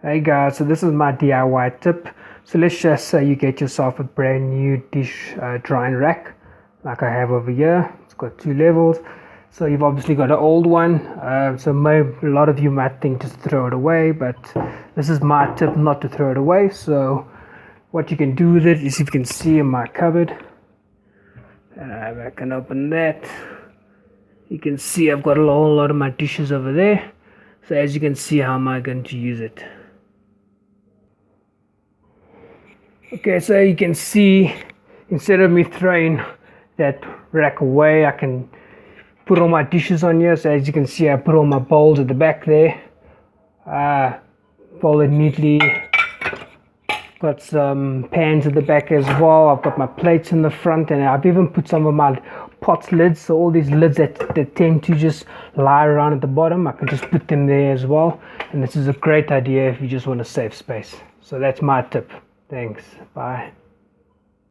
Hey guys, so this is my DIY tip. So let's just say you get yourself a brand new dish drying rack like I have over here. It's got 2 levels. So you've obviously got an old one. A lot of you might think just throw it away, but this is my tip not to throw it away. So what you can do with it is, if you can see in my cupboard, I can open that. You can see I've got a whole lot of my dishes over there. So as you can see, how am I going to use it? Okay, so you can see, instead of me throwing that rack away, I can put all my dishes on here. So as you can see, I put all my bowls at the back there, fold it neatly. Got some pans at the back as well. I've got my plates in the front, and I've even put some of my pot lids. So all these lids that tend to just lie around at the bottom, I can just put them there as well. And this is a great idea if you just want to save space. So that's my tip. Thanks. Bye.